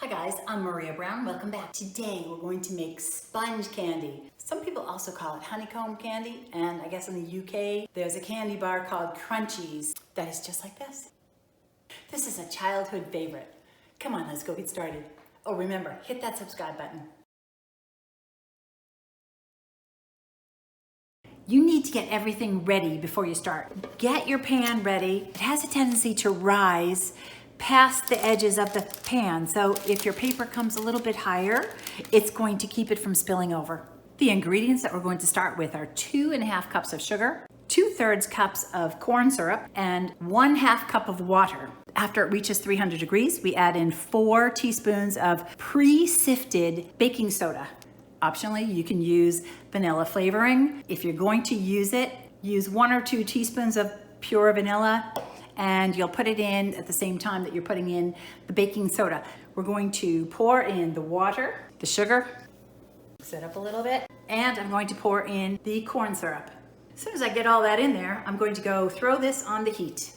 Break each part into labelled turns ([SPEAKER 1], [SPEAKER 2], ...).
[SPEAKER 1] Hi guys, I'm Maria Brown. Welcome back. Today we're going to make sponge candy. Some people also call it honeycomb candy, and I guess in the UK there's a candy bar called Crunchies that is just like this. This is a childhood favorite. Come on, let's go get started. Oh, remember, hit that subscribe button. You need to get everything ready before you start. Get your pan ready. It has a tendency to rise past the edges of the pan. So if your paper comes a little bit higher, it's going to keep it from spilling over. The ingredients that we're going to start with are 2.5 cups of sugar, 2/3 cups of corn syrup, and 1/2 cup of water. After it reaches 300 degrees, we add in 4 teaspoons of pre-sifted baking soda. Optionally, you can use vanilla flavoring. If you're going to use it, use 1 or 2 teaspoons of pure vanilla, and you'll put it in at the same time that you're putting in the baking soda. We're going to pour in the water, the sugar, mix it up a little bit, and I'm going to pour in the corn syrup. As soon as I get all that in there, I'm going to go throw this on the heat.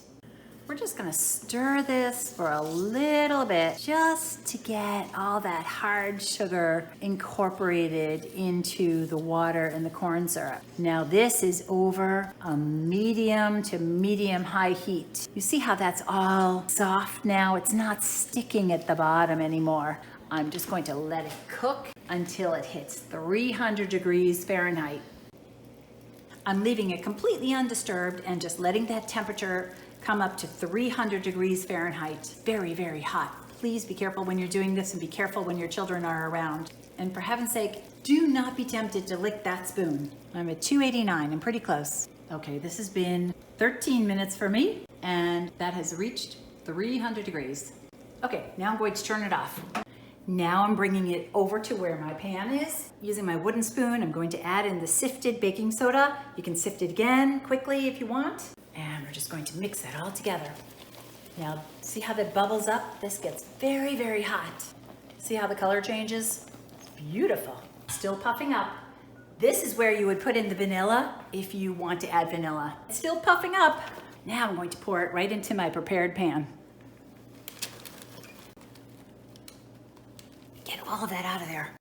[SPEAKER 1] We're just gonna stir this for a little bit just to get all that hard sugar incorporated into the water and the corn syrup. Now this is over a medium to medium high heat. You see how that's all soft now? It's not sticking at the bottom anymore. I'm just going to let it cook until it hits 300 degrees Fahrenheit. I'm leaving it completely undisturbed and just letting that temperature come up to 300 degrees Fahrenheit. Very, very hot. Please be careful when you're doing this, and be careful when your children are around. And for heaven's sake, do not be tempted to lick that spoon. I'm at 289, I'm pretty close. Okay, this has been 13 minutes for me, and that has reached 300 degrees. Okay, now I'm going to turn it off. Now I'm bringing it over to where my pan is. Using my wooden spoon, I'm going to add in the sifted baking soda. You can sift it again quickly if you want. And we're just going to mix that all together. Now, see how that bubbles up? This gets very, very hot. See how the color changes? Beautiful. Still puffing up. This is where you would put in the vanilla if you want to add vanilla. It's still puffing up. Now I'm going to pour it right into my prepared pan. Get all of that out of there.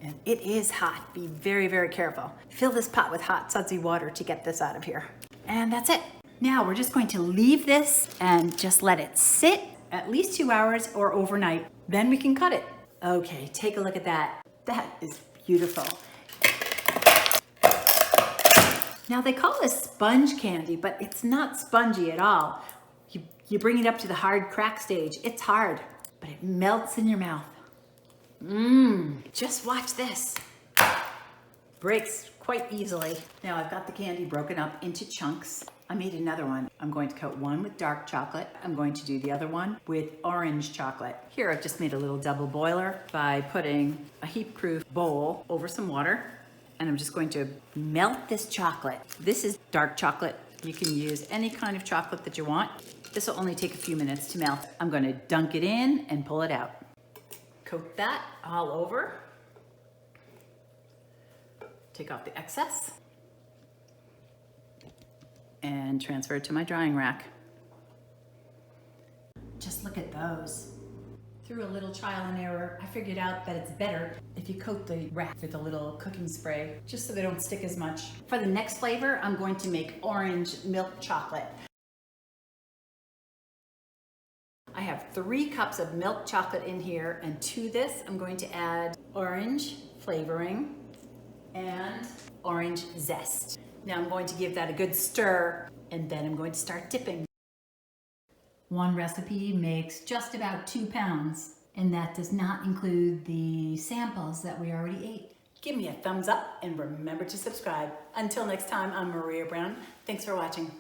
[SPEAKER 1] And it is hot. Be very, very careful. Fill this pot with hot, sudsy water to get this out of here. And that's it. Now we're just going to leave this and just let it sit at least 2 hours or overnight. Then we can cut it. Okay, take a look at that. That is beautiful. Now they call this sponge candy, but it's not spongy at all. You bring it up to the hard crack stage. It's hard, but it melts in your mouth. Just watch this. Breaks quite easily. Now I've got the candy broken up into chunks. I made another one. I'm going to coat one with dark chocolate. I'm going to do the other one with orange chocolate. Here I've just made a little double boiler by putting a heat-proof bowl over some water, and I'm just going to melt this chocolate. This is dark chocolate. You can use any kind of chocolate that you want. This will only take a few minutes to melt. I'm going to dunk it in and pull it out. Coat that all over. Take off the excess and transfer it to my drying rack. Just look at those. Through a little trial and error, I figured out that it's better if you coat the rack with a little cooking spray, just so they don't stick as much. For the next flavor, I'm going to make orange milk chocolate. I have 3 cups of milk chocolate in here, and to this, I'm going to add orange flavoring and orange zest. Now I'm going to give that a good stir, and then I'm going to start dipping. One recipe makes just about 2 pounds, and that does not include the samples that we already ate. Give me a thumbs up and remember to subscribe. Until next time, I'm Maria Brown. Thanks for watching.